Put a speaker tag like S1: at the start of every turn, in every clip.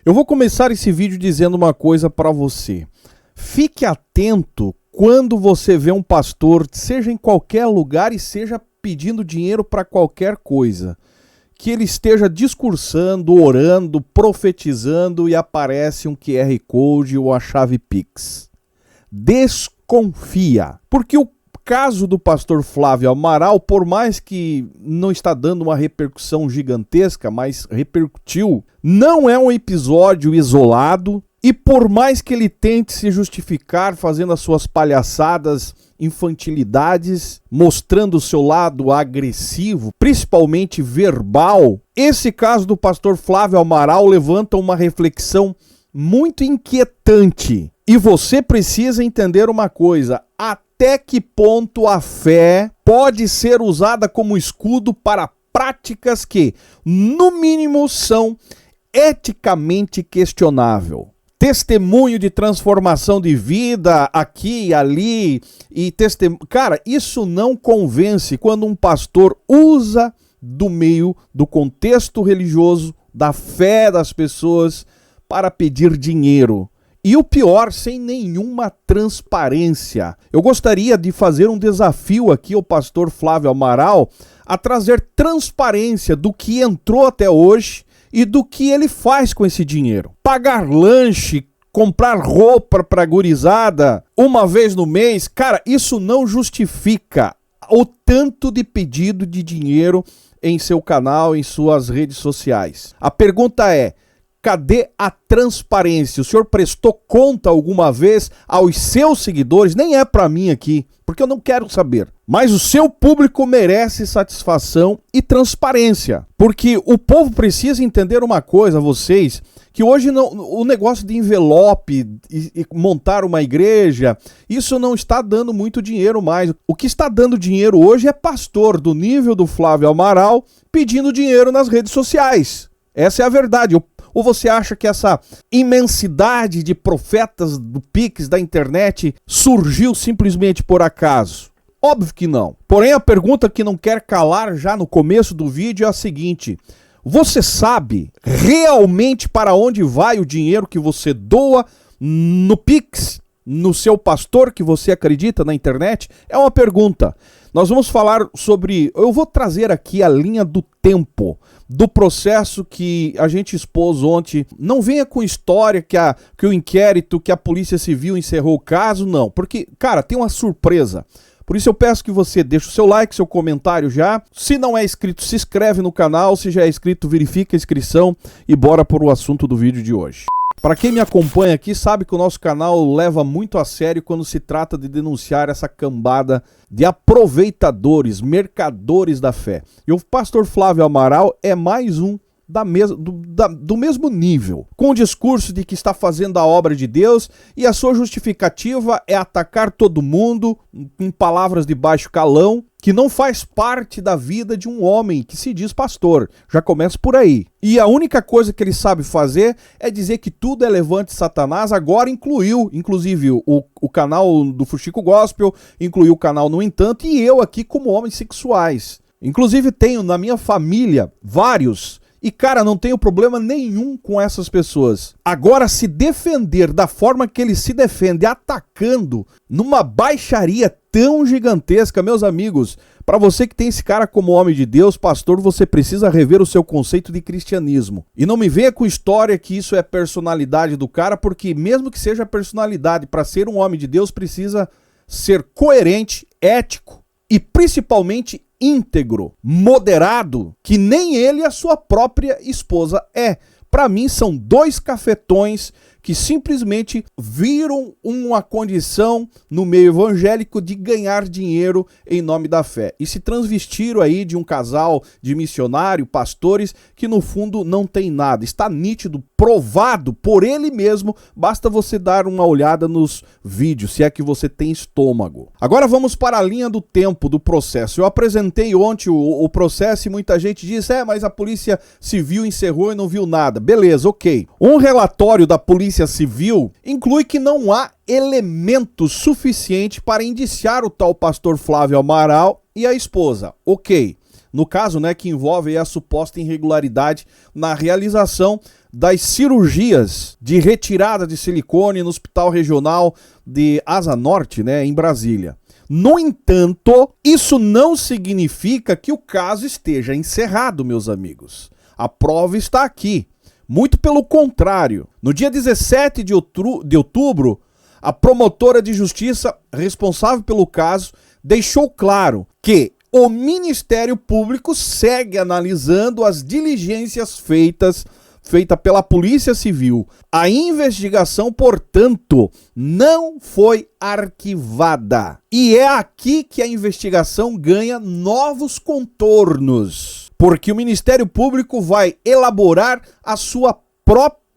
S1: Eu vou começar esse vídeo dizendo uma coisa para você. Fique atento quando você vê um pastor, seja em qualquer lugar e seja pedindo dinheiro para qualquer coisa, que ele esteja discursando, orando, profetizando e aparece um QR Code ou a chave Pix. Desconfia, porque o caso do pastor Flávio Amaral, por mais que não está dando uma repercussão gigantesca, mas repercutiu, não é um episódio isolado e por mais que ele tente se justificar fazendo as suas palhaçadas, infantilidades, mostrando o seu lado agressivo, principalmente verbal, esse caso do pastor Flávio Amaral levanta uma reflexão muito inquietante. E você precisa entender uma coisa: até que ponto a fé pode ser usada como escudo para práticas que, no mínimo, são eticamente questionáveis. Testemunho de transformação de vida aqui e ali, e cara, isso não convence quando um pastor usa do meio do contexto religioso, da fé das pessoas, para pedir dinheiro. E o pior, sem nenhuma transparência. Eu gostaria de fazer um desafio aqui ao pastor Flávio Amaral a trazer transparência do que entrou até hoje e do que ele faz com esse dinheiro. Pagar lanche, comprar roupa para gurizada uma vez no mês, cara, isso não justifica o tanto de pedido de dinheiro em seu canal, em suas redes sociais. A pergunta é: cadê a transparência? O senhor prestou conta alguma vez aos seus seguidores? Nem é para mim aqui, porque eu não quero saber. Mas o seu público merece satisfação e transparência. Porque o povo precisa entender uma coisa, vocês, que hoje o negócio de envelope e montar uma igreja, isso não está dando muito dinheiro mais. O que está dando dinheiro hoje é pastor do nível do Flávio Amaral pedindo dinheiro nas redes sociais. Essa é a verdade. Ou você acha que essa imensidade de profetas do Pix, da internet, surgiu simplesmente por acaso? Óbvio que não. Porém, a pergunta que não quer calar já no começo do vídeo é a seguinte: você sabe realmente para onde vai o dinheiro que você doa no Pix, no seu pastor que você acredita na internet? É uma pergunta. Nós vamos falar sobre... Eu vou trazer aqui a linha do tempo do processo que a gente expôs ontem. Não venha com história que o inquérito, que a Polícia Civil encerrou o caso, não. Porque, cara, tem uma surpresa. Por isso eu peço que você deixe o seu like, seu comentário já. Se não é inscrito, se inscreve no canal. Se já é inscrito, verifica a inscrição e bora para o assunto do vídeo de hoje. Para quem me acompanha aqui, sabe que o nosso canal leva muito a sério quando se trata de denunciar essa cambada de aproveitadores, mercadores da fé. E o pastor Flávio Amaral é mais um do mesmo nível, com o discurso de que está fazendo a obra de Deus e a sua justificativa é atacar todo mundo em palavras de baixo calão, que não faz parte da vida de um homem que se diz pastor. Já começa por aí. E a única coisa que ele sabe fazer é dizer que tudo é levante Satanás. Agora inclusive o canal do Fuxico Gospel, incluiu o canal No Entanto e eu aqui como homens sexuais. Inclusive tenho na minha família vários. E, cara, não tenho problema nenhum com essas pessoas. Agora, se defender da forma que ele se defende, atacando numa baixaria tão gigantesca, meus amigos, para você que tem esse cara como homem de Deus, pastor, você precisa rever o seu conceito de cristianismo. E não me venha com história que isso é personalidade do cara, porque mesmo que seja personalidade, para ser um homem de Deus, precisa ser coerente, ético e principalmente íntegro, moderado, que nem ele e a sua própria esposa é. Para mim são dois cafetões que simplesmente viram uma condição no meio evangélico de ganhar dinheiro em nome da fé. E se transvestiram aí de um casal de missionário, pastores, que no fundo não tem nada. Está nítido, provado por ele mesmo, basta você dar uma olhada nos vídeos, se é que você tem estômago. Agora vamos para a linha do tempo do processo. Eu apresentei ontem o processo e muita gente diz, mas a Polícia Civil encerrou e não viu nada. Beleza, ok. Um relatório da Polícia Civil inclui que não há elementos suficientes para indiciar o tal pastor Flávio Amaral e a esposa. Ok. no caso, né, que envolve a suposta irregularidade na realização das cirurgias de retirada de silicone no Hospital Regional de Asa Norte, né, em Brasília. No entanto, isso não significa que o caso esteja encerrado, meus amigos. A prova está aqui. Muito pelo contrário. No dia 17 de outubro, a promotora de justiça responsável pelo caso deixou claro que o Ministério Público segue analisando as diligências feitas pela Polícia Civil. A investigação, portanto, não foi arquivada. E é aqui que a investigação ganha novos contornos, porque o Ministério Público vai elaborar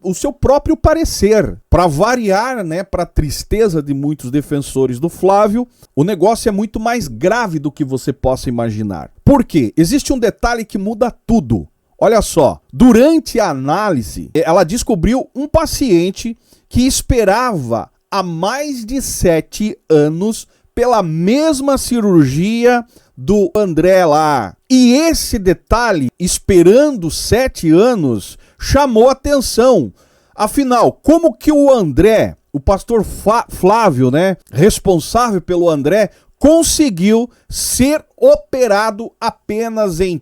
S1: o seu próprio parecer. Para variar, né, para tristeza de muitos defensores do Flávio, o negócio é muito mais grave do que você possa imaginar. Por quê? Existe um detalhe que muda tudo. Olha só, durante a análise, ela descobriu um paciente que esperava há mais de 7 anos pela mesma cirurgia do André lá. E esse detalhe, esperando 7 anos, chamou atenção. Afinal, como que o André, o pastor Flávio, né, responsável pelo André, conseguiu ser operado apenas em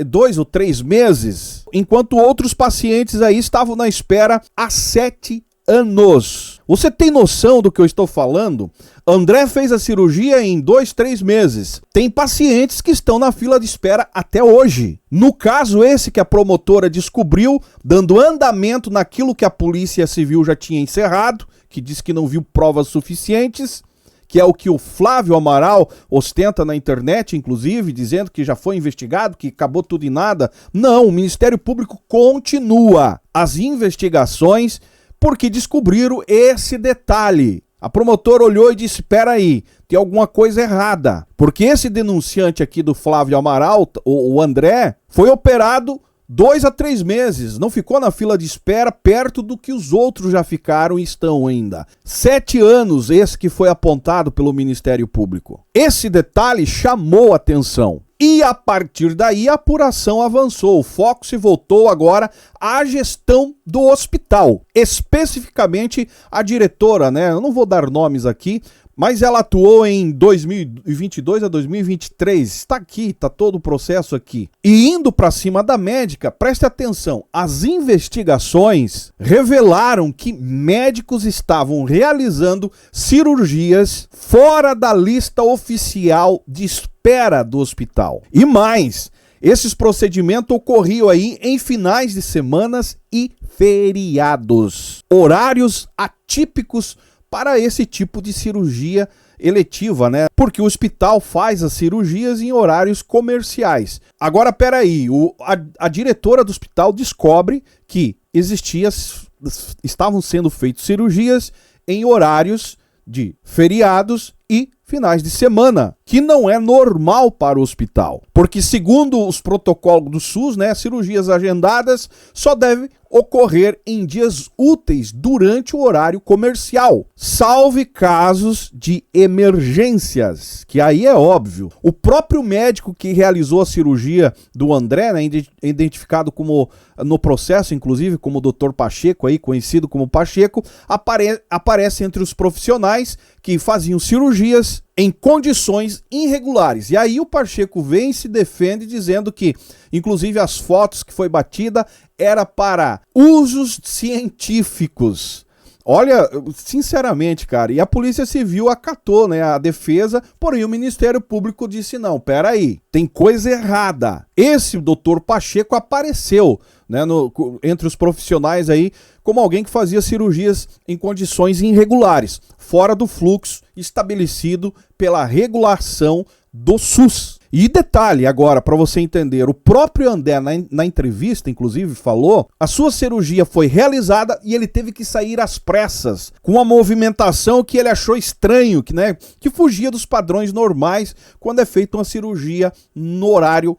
S1: 2 ou 3 meses, enquanto outros pacientes aí estavam na espera há 7 anos. Você tem noção do que eu estou falando? André fez a cirurgia em 2, 3 meses. Tem pacientes que estão na fila de espera até hoje. No caso esse que a promotora descobriu, dando andamento naquilo que a Polícia Civil já tinha encerrado, que diz que não viu provas suficientes, que é o que o Flávio Amaral ostenta na internet, inclusive, dizendo que já foi investigado, que acabou tudo e nada. Não, o Ministério Público continua as investigações porque descobriram esse detalhe. A promotora olhou e disse, espera aí, tem alguma coisa errada. Porque esse denunciante aqui do Flávio Amaral, o André, foi operado 2 a 3 meses, não ficou na fila de espera perto do que os outros já ficaram e estão ainda. 7 anos esse que foi apontado pelo Ministério Público. Esse detalhe chamou atenção. E a partir daí a apuração avançou. O foco se voltou agora à gestão do hospital. Especificamente a diretora, né? Eu não vou dar nomes aqui, mas ela atuou em 2022 a 2023. Está aqui, está todo o processo aqui. E indo para cima da médica, preste atenção, as investigações revelaram que médicos estavam realizando cirurgias fora da lista oficial de espera do hospital. E mais, esses procedimentos ocorriam aí em finais de semanas e feriados. Horários atípicos para esse tipo de cirurgia eletiva, né? Porque o hospital faz as cirurgias em horários comerciais. Agora, peraí, a diretora do hospital descobre que estavam sendo feitas cirurgias em horários de feriados e finais de semana, que não é normal para o hospital. Porque segundo os protocolos do SUS, né, cirurgias agendadas só devem ocorrer em dias úteis durante o horário comercial, salve casos de emergências, que aí é óbvio. O próprio médico que realizou a cirurgia do André, né, identificado como no processo, inclusive, como o Dr. Pacheco, aí, conhecido como Pacheco, aparece entre os profissionais que faziam cirurgias em condições irregulares. E aí o Pacheco vem e se defende dizendo que, inclusive, as fotos que foi batida era para usos científicos. Olha, sinceramente, cara, e a Polícia Civil acatou, né, a defesa, porém o Ministério Público disse, não, peraí, tem coisa errada. Esse doutor Pacheco apareceu, né, entre os profissionais aí, como alguém que fazia cirurgias em condições irregulares, fora do fluxo estabelecido pela regulação do SUS. E detalhe agora, para você entender, o próprio André, na entrevista, inclusive, falou, a sua cirurgia foi realizada e ele teve que sair às pressas, com uma movimentação que ele achou estranho, que fugia dos padrões normais quando é feita uma cirurgia no horário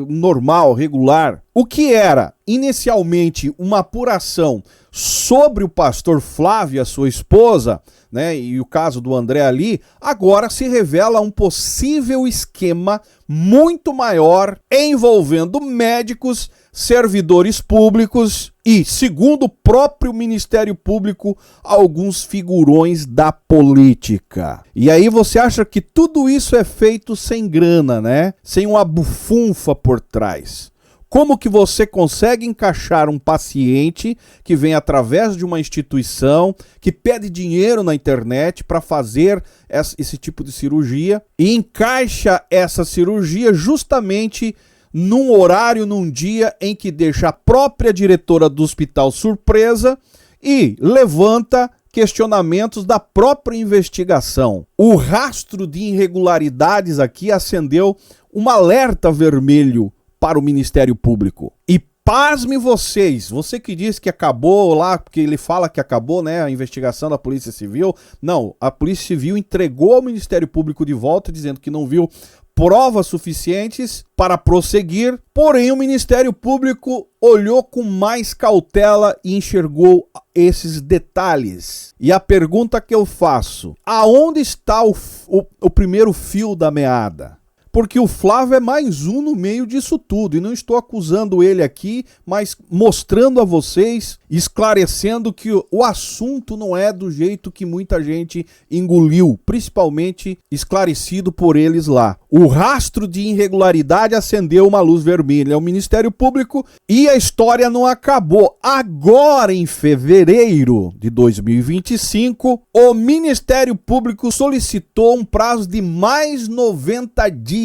S1: normal, regular. O que era inicialmente uma apuração sobre o pastor Flávio e a sua esposa, né, e o caso do André ali, agora se revela um possível esquema muito maior envolvendo médicos, servidores públicos e, segundo o próprio Ministério Público, alguns figurões da política. E aí você acha que tudo isso é feito sem grana, né? Sem uma bufunfa por trás. Como que você consegue encaixar um paciente que vem através de uma instituição, que pede dinheiro na internet para fazer esse tipo de cirurgia e encaixa essa cirurgia justamente num horário, num dia em que deixa a própria diretora do hospital surpresa e levanta questionamentos da própria investigação. O rastro de irregularidades aqui acendeu um alerta vermelho para o Ministério Público. E pasme vocês, você que disse que acabou lá, porque ele fala que acabou, né, a investigação da Polícia Civil. Não, a Polícia Civil entregou ao Ministério Público de volta, dizendo que não viu provas suficientes para prosseguir, porém o Ministério Público olhou com mais cautela e enxergou esses detalhes. E a pergunta que eu faço, aonde está o primeiro fio da meada? Porque o Flávio é mais um no meio disso tudo. E não estou acusando ele aqui, mas mostrando a vocês, esclarecendo que o assunto não é do jeito que muita gente engoliu, principalmente esclarecido por eles lá. O rastro de irregularidade acendeu uma luz vermelha. É o Ministério Público e a história não acabou. Agora, em fevereiro de 2025, o Ministério Público solicitou um prazo de mais 90 dias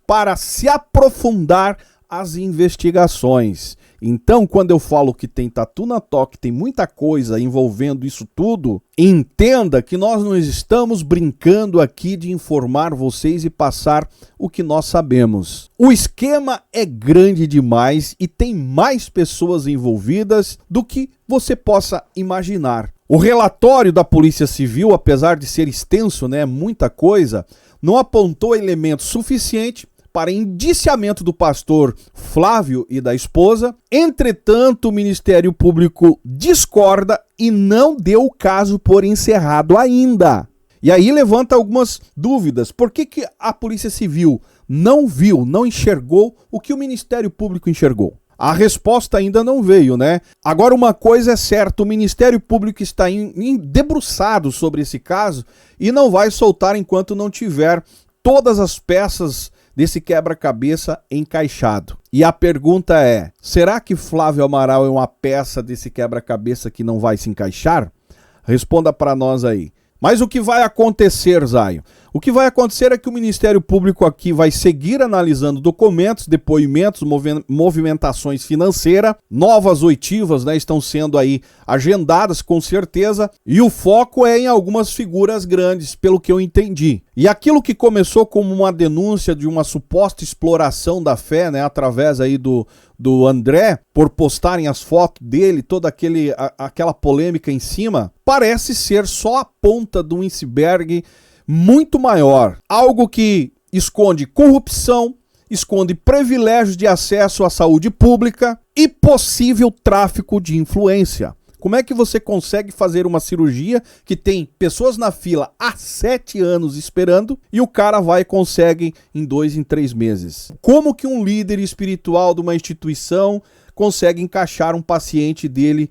S1: para se aprofundar as investigações. Então, quando eu falo que tem tatu na toca, tem muita coisa envolvendo isso tudo, entenda que nós não estamos brincando aqui de informar vocês e passar o que nós sabemos. O esquema é grande demais e tem mais pessoas envolvidas do que você possa imaginar. O relatório da Polícia Civil, apesar de ser extenso, né, muita coisa, não apontou elementos suficientes para indiciamento do pastor Flávio e da esposa. Entretanto, o Ministério Público discorda e não deu o caso por encerrado ainda. E aí levanta algumas dúvidas. Por que a Polícia Civil não viu, não enxergou o que o Ministério Público enxergou? A resposta ainda não veio, né? Agora, uma coisa é certa, o Ministério Público está debruçado sobre esse caso e não vai soltar enquanto não tiver todas as peças desse quebra-cabeça encaixado. E a pergunta é, será que Flávio Amaral é uma peça desse quebra-cabeça que não vai se encaixar? Responda para nós aí. Mas o que vai acontecer, Zaio? O que vai acontecer é que o Ministério Público aqui vai seguir analisando documentos, depoimentos, movimentações financeiras, novas oitivas, né, estão sendo aí agendadas com certeza, e o foco é em algumas figuras grandes, pelo que eu entendi. E aquilo que começou como uma denúncia de uma suposta exploração da fé, né, através aí do André, por postarem as fotos dele, toda aquela polêmica em cima, parece ser só a ponta de um iceberg muito maior. Algo que esconde corrupção, esconde privilégios de acesso à saúde pública e possível tráfico de influência. Como é que você consegue fazer uma cirurgia que tem pessoas na fila há 7 anos esperando e o cara vai e consegue em 2, em 3 meses? Como que um líder espiritual de uma instituição consegue encaixar um paciente dele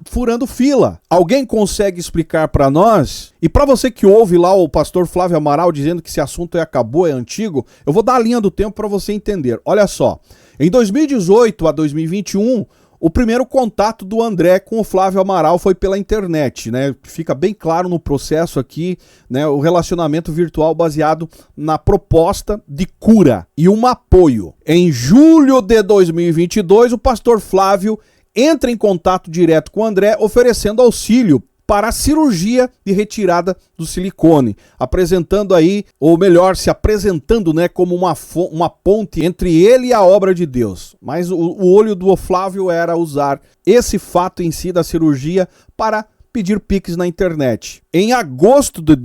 S1: furando fila? Alguém consegue explicar para nós? E para você que ouve lá o pastor Flávio Amaral dizendo que esse assunto acabou, é antigo, eu vou dar a linha do tempo para você entender. Olha só, em 2018 a 2021, o primeiro contato do André com o Flávio Amaral foi pela internet, né? Fica bem claro no processo aqui, né? O relacionamento virtual baseado na proposta de cura e um apoio. Em julho de 2022, o pastor Flávio entra em contato direto com o André, oferecendo auxílio para a cirurgia de retirada do silicone, apresentando aí, ou melhor, se apresentando, né, como uma ponte entre ele e a obra de Deus. Mas o olho do Flávio era usar esse fato em si da cirurgia para pedir Pix na internet. Em agosto de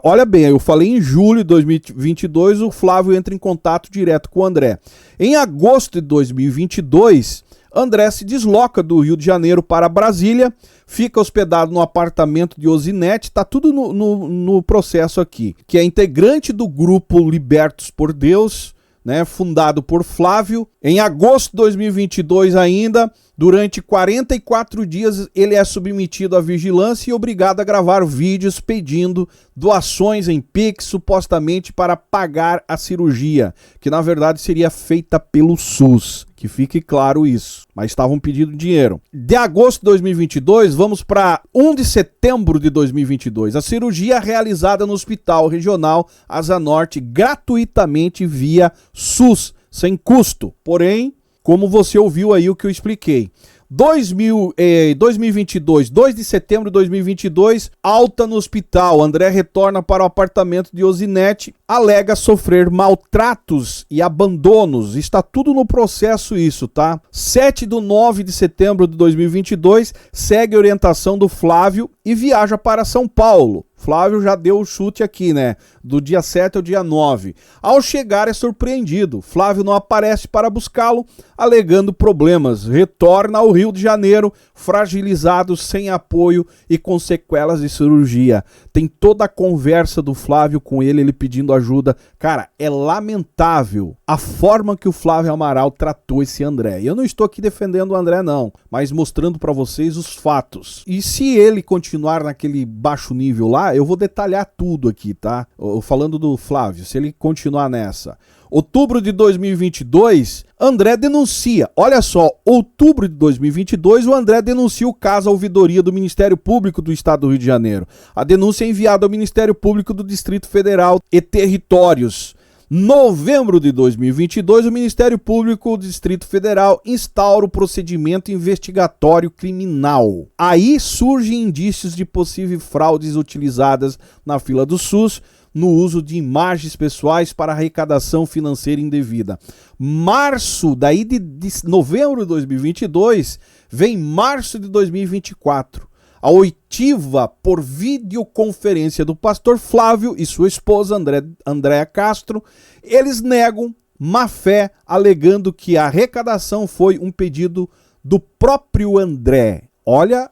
S1: olha bem, eu falei em julho de 2022, o Flávio entra em contato direto com o André. Em agosto de 2022, André se desloca do Rio de Janeiro para Brasília, fica hospedado no apartamento de Osinete, tá tudo no processo aqui, que é integrante do grupo Libertos por Deus, né, fundado por Flávio. Em agosto de 2022 ainda, durante 44 dias, ele é submetido à vigilância e obrigado a gravar vídeos pedindo doações em Pix, supostamente para pagar a cirurgia, que na verdade seria feita pelo SUS. Que fique claro isso, mas estavam pedindo dinheiro. De agosto de 2022, vamos para 1 de setembro de 2022. A cirurgia realizada no Hospital Regional Asa Norte gratuitamente via SUS, sem custo. Porém, como você ouviu aí o que eu expliquei, 2022, 2 de setembro de 2022, alta no hospital. André retorna para o apartamento de Osinete, alega sofrer maltratos e abandonos. Está tudo no processo isso, tá? 7 de 9 de setembro de 2022, segue a orientação do Flávio e viaja para São Paulo. Flávio já deu o chute aqui, né? Do dia 7 ao dia 9. Ao chegar é surpreendido. Flávio não aparece para buscá-lo, alegando problemas. Retorna ao Rio de Janeiro, fragilizado, sem apoio e com sequelas de cirurgia. Tem toda a conversa do Flávio com ele pedindo ajuda. Cara, é lamentável a forma que o Flávio Amaral tratou esse André. E eu não estou aqui defendendo o André, não, mas mostrando para vocês os fatos. E se ele continuar naquele baixo nível lá, eu vou detalhar tudo aqui, tá? Falando do Flávio, se ele continuar nessa. Outubro de 2022, André denuncia. Olha só, outubro de 2022, o André denuncia o caso à ouvidoria do Ministério Público do Estado do Rio de Janeiro. A denúncia é enviada ao Ministério Público do Distrito Federal e Territórios. Novembro de 2022, o Ministério Público do Distrito Federal instaura o procedimento investigatório criminal. Aí surgem indícios de possíveis fraudes utilizadas na fila do SUS, no uso de imagens pessoais para arrecadação financeira indevida. Março, daí de novembro de 2022, vem março de 2024. A oitiva por videoconferência do pastor Flávio e sua esposa Andréa Castro, eles negam má fé, alegando que a arrecadação foi um pedido do próprio André. Olha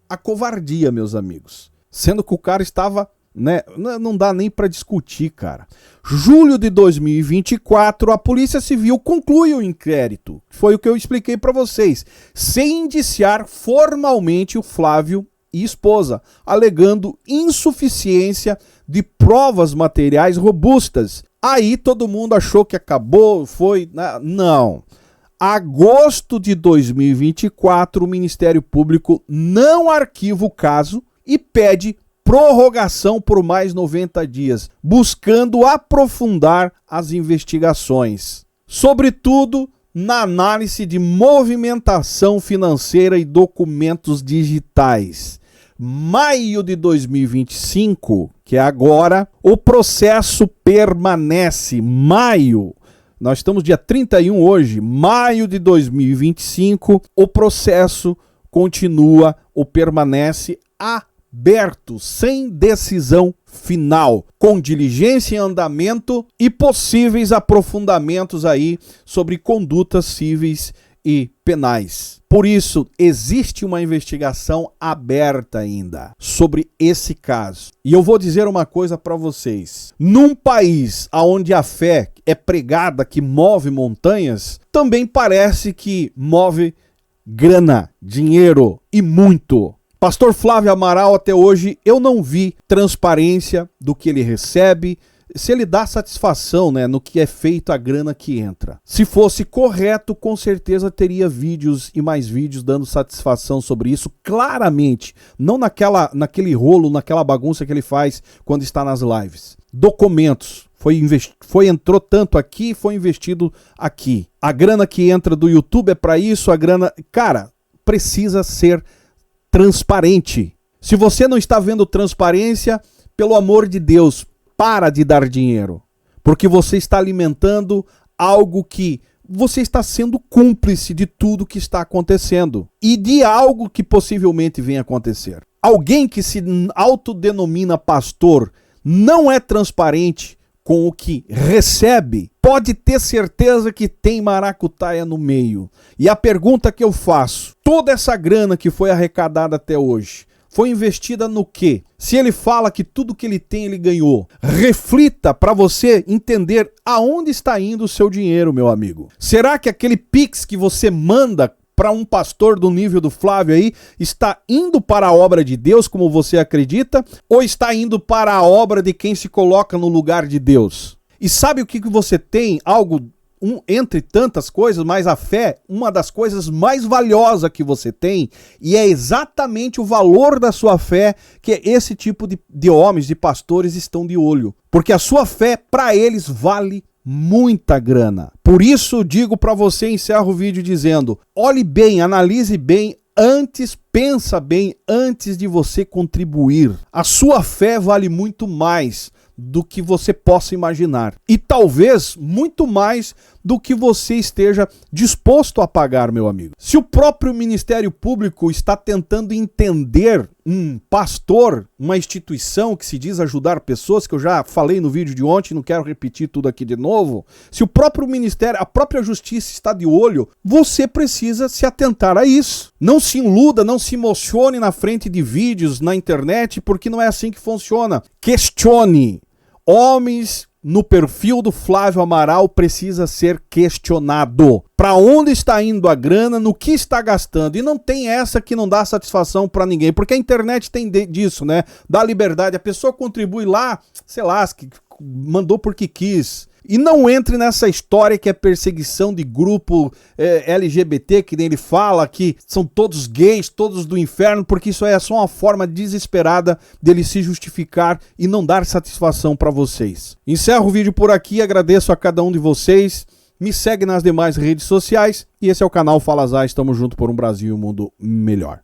S1: a covardia, meus amigos. Sendo que o cara estava, né, não dá nem para discutir, cara. Julho de 2024, a Polícia Civil conclui o inquérito. Foi o que eu expliquei para vocês. Sem indiciar formalmente o Flávio e esposa, alegando insuficiência de provas materiais robustas. Aí todo mundo achou que acabou, foi... Não. Agosto de 2024, o Ministério Público não arquiva o caso e pede prorrogação por mais 90 dias, buscando aprofundar as investigações. Sobretudo na análise de movimentação financeira e documentos digitais. Maio de 2025, que é agora, o processo permanece. Maio, nós estamos dia 31 hoje, maio de 2025, o processo continua ou permanece aberto, sem decisão final, com diligência em andamento e possíveis aprofundamentos aí sobre condutas cíveis e penais. Por isso, existe uma investigação aberta ainda sobre esse caso. E eu vou dizer uma coisa para vocês. Num país onde a fé é pregada que move montanhas, também parece que move grana, dinheiro e muito. Pastor Flávio Amaral, até hoje, eu não vi transparência do que ele recebe, se ele dá satisfação, né, no que é feito a grana que entra. Se fosse correto, com certeza teria vídeos e mais vídeos dando satisfação sobre isso, claramente, não naquele rolo, naquela bagunça que ele faz quando está nas lives. Documentos. Entrou tanto aqui, foi investido aqui. A grana que entra do YouTube é para isso, a grana... Cara, precisa ser transparente. Se você não está vendo transparência, pelo amor de Deus, para de dar dinheiro. Porque você está alimentando algo que você está sendo cúmplice de tudo que está acontecendo. E de algo que possivelmente venha acontecer. Alguém que se autodenomina pastor não é transparente com o que recebe, pode ter certeza que tem maracutaia no meio. E a pergunta que eu faço, toda essa grana que foi arrecadada até hoje, foi investida no quê? Se ele fala que tudo que ele tem ele ganhou, reflita para você entender aonde está indo o seu dinheiro, meu amigo. Será que aquele Pix que você manda para um pastor do nível do Flávio aí está indo para a obra de Deus, como você acredita, ou está indo para a obra de quem se coloca no lugar de Deus? E sabe o que você tem? Algo entre tantas coisas, mas a fé, uma das coisas mais valiosas que você tem, e é exatamente o valor da sua fé que esse tipo de homens, de pastores estão de olho. Porque a sua fé, para eles, vale muita grana. Por isso, digo para você, encerro o vídeo dizendo, olhe bem, analise bem, pensa bem antes de você contribuir. A sua fé vale muito mais do que você possa imaginar. E talvez muito mais do que você esteja disposto a pagar, meu amigo. Se o próprio Ministério Público está tentando entender um pastor, uma instituição que se diz ajudar pessoas, que eu já falei no vídeo de ontem, não quero repetir tudo aqui de novo, se o próprio Ministério, a própria Justiça está de olho, você precisa se atentar a isso. Não se iluda, não se emocione na frente de vídeos na internet, porque não é assim que funciona. Questione. Homens no perfil do Flávio Amaral precisa ser questionado. Para onde está indo a grana, no que está gastando? E não tem essa que não dá satisfação para ninguém, porque a internet tem disso, né? Dá liberdade, a pessoa contribui lá, sei lá, mandou porque quis. E não entre nessa história que é perseguição de grupo LGBT, que nem ele fala, que são todos gays, todos do inferno, porque isso é só uma forma desesperada dele se justificar e não dar satisfação para vocês. Encerro o vídeo por aqui, agradeço a cada um de vocês, me segue nas demais redes sociais e esse é o canal Fala Zá, estamos juntos por um Brasil e um mundo melhor.